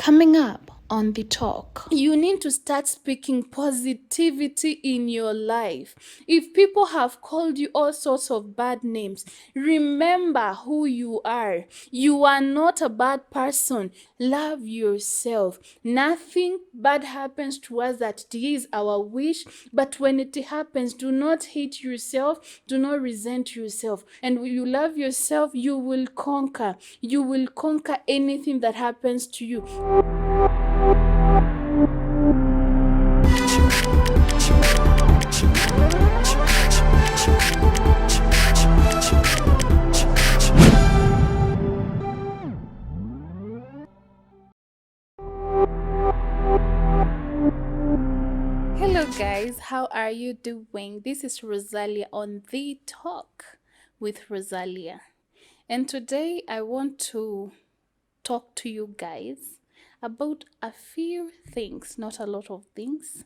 Coming up on the talk. You need to start speaking positivity in your life. If people have called you all sorts of bad names, remember who you are. You are not a bad person. Love yourself. Nothing bad happens to us that it is our wish, but when it happens, do not hate yourself, do not resent yourself. And when you love yourself, you will conquer. You will conquer anything that happens to you. Hello, guys, how are you doing? This is Rosalia on The Talk with Rosalia, and today I want to talk to you guys about a few things, not a lot of things.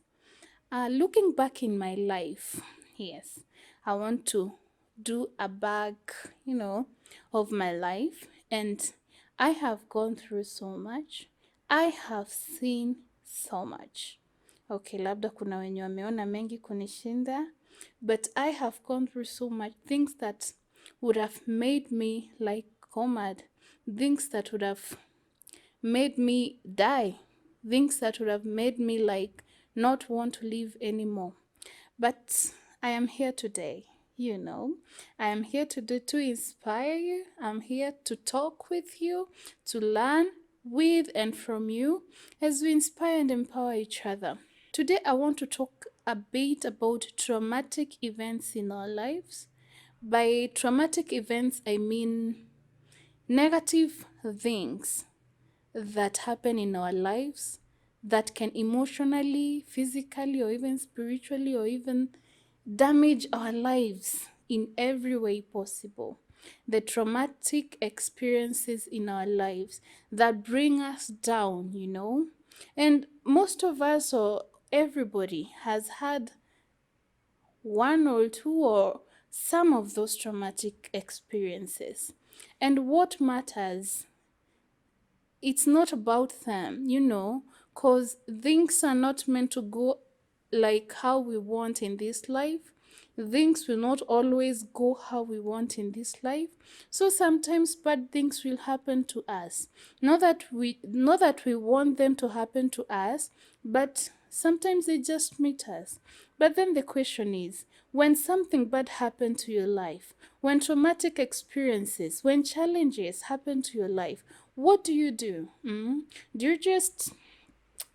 Looking back in my life, yes, I want to do a back, of my life, and I have gone through so much. I have seen so much. Okay, labda kuna wenye wameona mengi kunishinda, but I have gone through so much things that would have made me like go mad, things that would have made me die, things that would have made me like not want to live anymore. But I am here today, you know. I am here today to inspire you. I'm here to talk with you, to learn with and from you as we inspire and empower each other. Today, I want to talk a bit about traumatic events in our lives. By traumatic events, I mean negative things that happen in our lives that can emotionally, physically, or even spiritually, or even damage our lives in every way possible. The traumatic experiences in our lives that bring us down, And most of us, or everybody, has had one or two or some of those traumatic experiences. And what matters, it's not about them, because things are not meant to go like how we want in this life. Things will not always go how we want in this life. So sometimes bad things will happen to us. Not that we want them to happen to us, but sometimes they just meet us. But then the question is, when something bad happened to your life, when traumatic experiences, when challenges happen to your life, what do you do? Do you just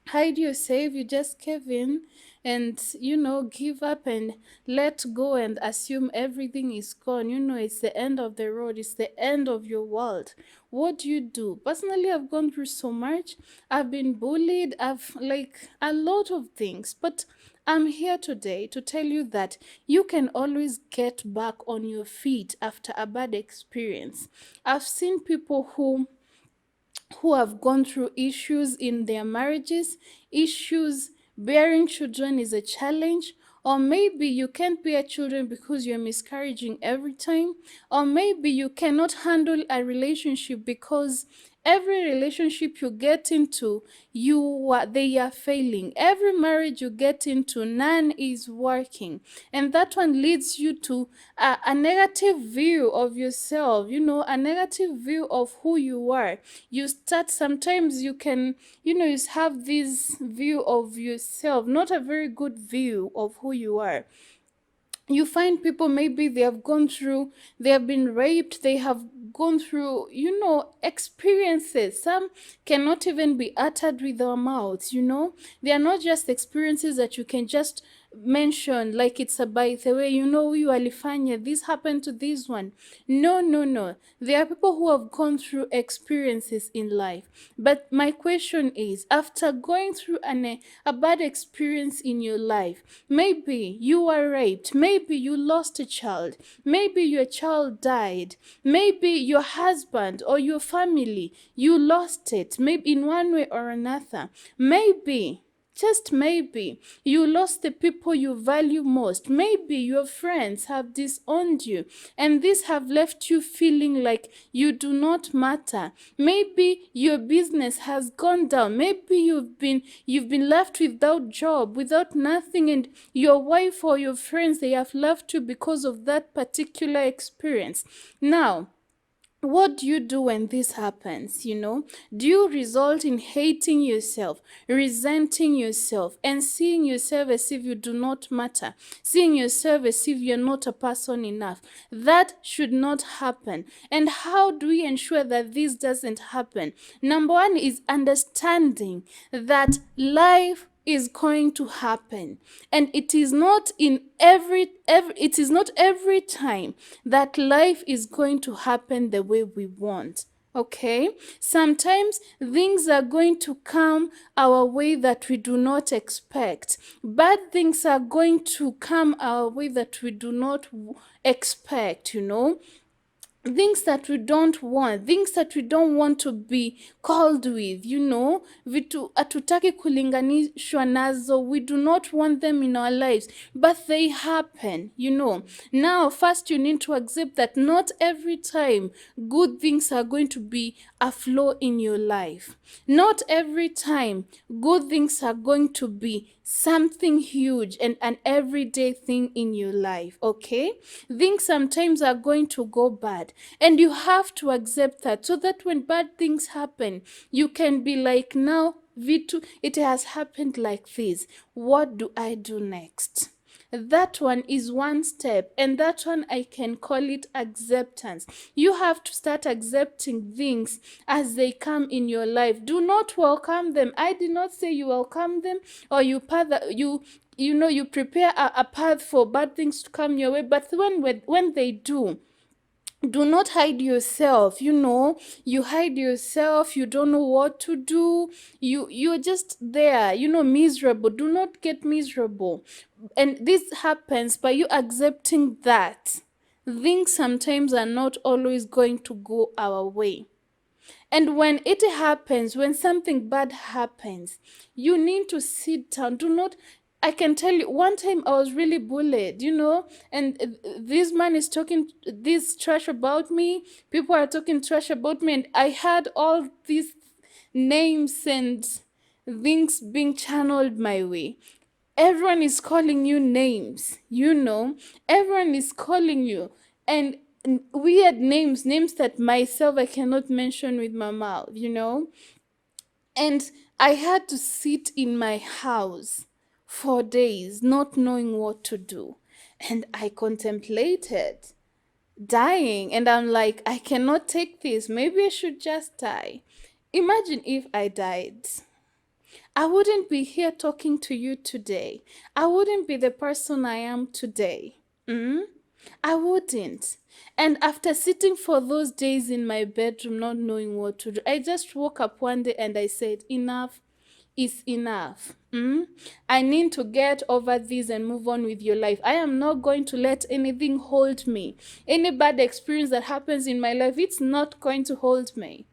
hide yourself? You just cave in and, give up and let go and assume everything is gone? It's the end of the road, it's the end of your world. What do you do? Personally, I've gone through so much. I've been bullied, I've like a lot of things, but I'm here today to tell you that you can always get back on your feet after a bad experience. I've seen people who have gone through issues in their marriages, issues bearing children is a challenge, or maybe you can't bear children because you're miscarriaging every time, or maybe you cannot handle a relationship because every relationship you get into, they are failing. Every marriage you get into, none is working, and that one leads you to a negative view of yourself, a negative view of who you are. You start, sometimes you can, you have this view of yourself, not a very good view of who you are. You find people, maybe they have been raped, they have gone through, experiences. Some cannot even be uttered with our mouths. They are not just experiences that you can just mention like it's a by the way, you alifanya this happened to this one. No, no, no, there are people who have gone through experiences in life. But my question is, after going through a bad experience in your life, maybe you were raped, maybe you lost a child, maybe your child died, maybe your husband or your family, you lost it, maybe in one way or another. Maybe Just maybe you lost the people you value most. Maybe your friends have disowned you and these have left you feeling like you do not matter. Maybe your business has gone down. Maybe you've been left without job, without nothing, and your wife or your friends, they have left you because of that particular experience. Now, what do you do when this happens? Do you result in hating yourself, resenting yourself, and seeing yourself as if you do not matter, seeing yourself as if you're not a person enough? That should not happen. And how do we ensure that this doesn't happen? Number one is understanding that life is going to happen, and it is not every time that life is going to happen the way we want. Okay, sometimes things are going to come our way that we do not expect. Bad things are going to come our way that we do not expect. Things that we don't want, things that we don't want to be called with, vitu hatutaki kulinganishwa nazo, we do not want them in our lives, but they happen. Now, first you need to accept that not every time good things are going to be a flow in your life. Not every time good things are going to be something huge and an everyday thing in your life. Okay, things sometimes are going to go bad, and you have to accept that, so that when bad things happen, you can be like, now Vitu, it has happened like this, what do I do next? That one is one step, and that one I can call it acceptance. You have to start accepting things as they come in your life. Do not welcome them. I did not say you welcome them, or you prepare a path for bad things to come your way. But when they do not hide yourself. You hide yourself, you don't know what to do, you're just there, miserable. Do not get miserable. And this happens by you accepting that things sometimes are not always going to go our way. And when it happens, when something bad happens, you need to sit down. Do not, I can tell you, one time I was really bullied, and this man is talking this trash about me. People are talking trash about me, and I had all these names and things being channeled my way. Everyone is calling you names, everyone is calling you, and weird names that myself I cannot mention with my mouth. And I had to sit in my house for days not knowing what to do, and I contemplated dying, and I'm like, I cannot take this, maybe I should just die. Imagine if I died. I wouldn't be here talking to you today. I wouldn't be the person I am today. I wouldn't. And after sitting for those days in my bedroom, not knowing what to do, I just woke up one day and I said, enough is enough. I need to get over this and move on with your life. I am not going to let anything hold me. Any bad experience that happens in my life, it's not going to hold me.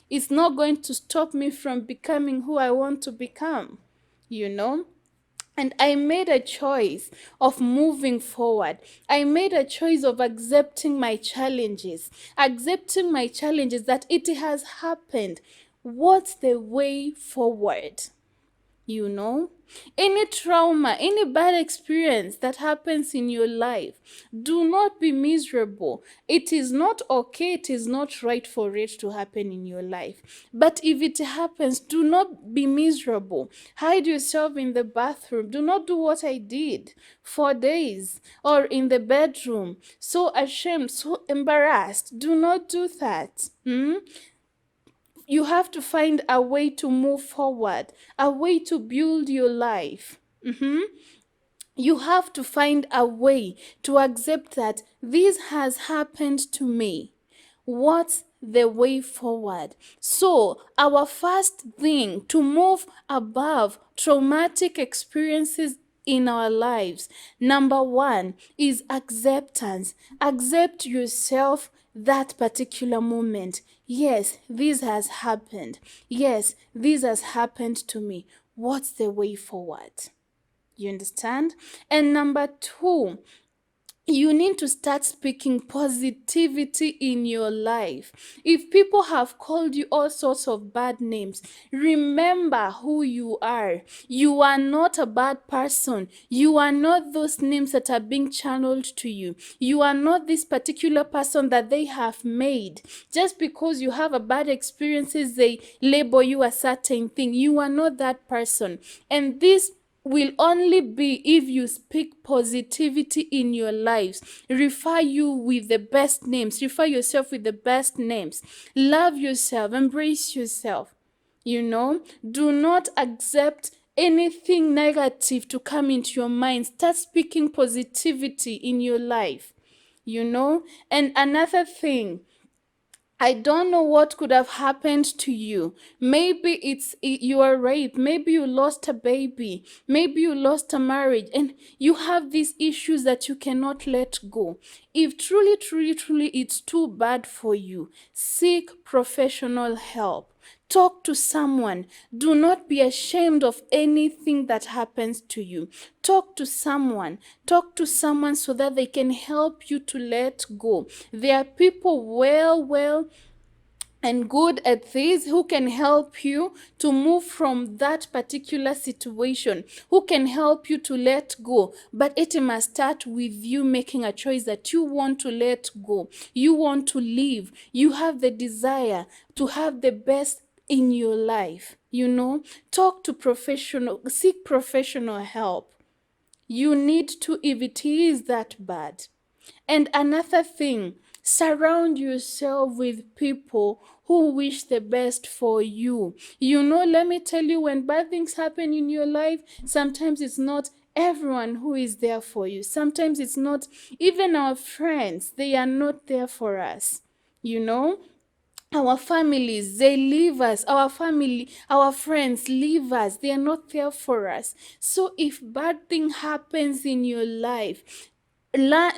It's not going to stop me from becoming who I want to become, And I made a choice of moving forward. I made a choice of accepting my challenges that it has happened. What's the way forward? Any trauma, any bad experience that happens in your life, do not be miserable. It is not okay, it is not right for it to happen in your life. But if it happens, do not be miserable. Hide yourself in the bathroom. Do not do what I did for days, or in the bedroom, so ashamed, so embarrassed. Do not do that. You have to find a way to move forward, a way to build your life. You have to find a way to accept that this has happened to me. What's the way forward? So, our first thing to move above traumatic experiences in our lives, number one, is acceptance. Accept yourself that particular moment. Yes, this has happened. Yes, this has happened to me. what's the way forward? You understand? And number two, you need to start speaking positivity in your life. If people have called you all sorts of bad names, remember who you are. You are not a bad person. You are not those names that are being channeled to you. You are not this particular person that they have made. Just because you have a bad experiences, they label you a certain thing. You are not that person. And this will only be if you speak positivity in your lives. Refer you with the best names. Refer yourself with the best names. Love yourself. Embrace yourself. You know, do not accept anything negative to come into your mind. Start speaking positivity in your life. You know, and another thing, I don't know what could have happened to you. Maybe you are raped. Maybe you lost a baby. Maybe you lost a marriage and you have these issues that you cannot let go. If truly, truly, truly it's too bad for you, seek professional help. Talk to someone. Do not be ashamed of anything that happens to you. Talk to someone. Talk to someone so that they can help you to let go. There are people well and good at this who can help you to move from that particular situation, who can help you to let go. But it must start with you making a choice that you want to let go. You want to live. You have the desire to have the best in your life. You know, talk to professional, seek professional help. You need to, if it is that bad. And another thing, surround yourself with people who wish the best for you. You know, let me tell you, when bad things happen in your life, sometimes it's not everyone who is there for you. Sometimes it's not even our friends, they are not there for us. You know, our families, they leave us. Our family, our friends leave us. They are not there for us. So if bad thing happens in your life, learn,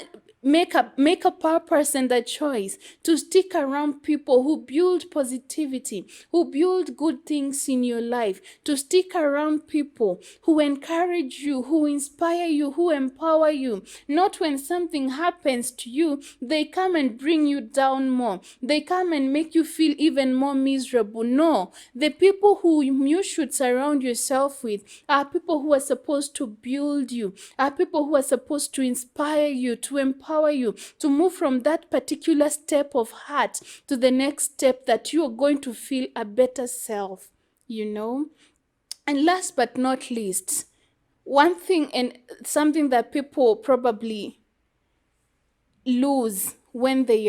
make a purpose and a choice to stick around people who build positivity, who build good things in your life, to stick around people who encourage you, who inspire you, who empower you. Not when something happens to you, they come and bring you down more. They come and make you feel even more miserable. No, the people who you should surround yourself with are people who are supposed to build you, are people who are supposed to inspire you, to empower you, to move from that particular step of heart to the next step that you are going to feel a better self, you know. And last but not least, one thing and something that people probably lose when they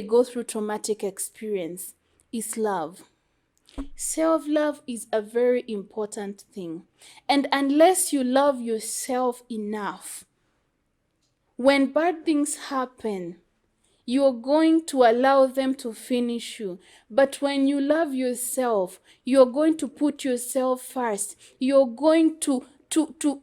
go through traumatic experience is love. Self-love is a very important thing. And unless you love yourself enough, when bad things happen, you're going to allow them to finish you. But when you love yourself, you're going to put yourself first. You're going to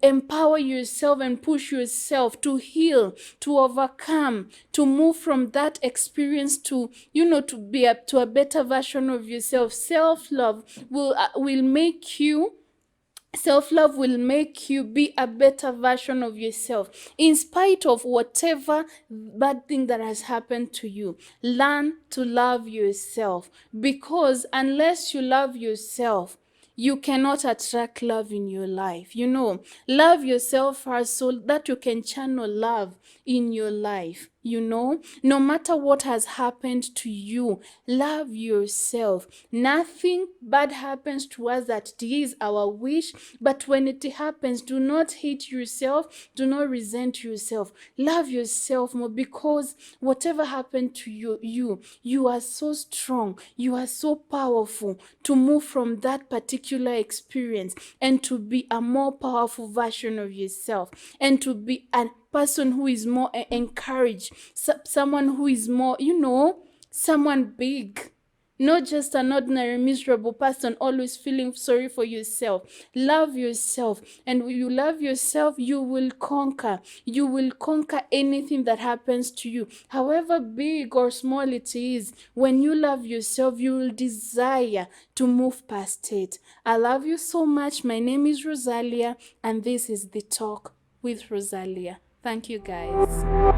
empower yourself and push yourself to heal, to overcome, to move from that experience to, you know, to be up to a better version of yourself. Self-love will make you Self-love will make you be a better version of yourself. In spite of whatever bad thing that has happened to you, learn to love yourself. Because unless you love yourself, you cannot attract love in your life. You know, love yourself first so that you can channel love in your life. You know, no matter what has happened to you, love yourself. Nothing bad happens to us that it is our wish, but when it happens, do not hate yourself, do not resent yourself. Love yourself more, because whatever happened to you are so strong, you are so powerful to move from that particular experience and to be a more powerful version of yourself, and to be a person who is more encouraged, someone who is more, you know, someone big. Not just an ordinary miserable person always feeling sorry for yourself. Love yourself. And when you love yourself, you will conquer. You will conquer anything that happens to you. However big or small it is, when you love yourself, you will desire to move past it. I love you so much. My name is Rosalia, and this is The Talk with Rosalia. Thank you, guys.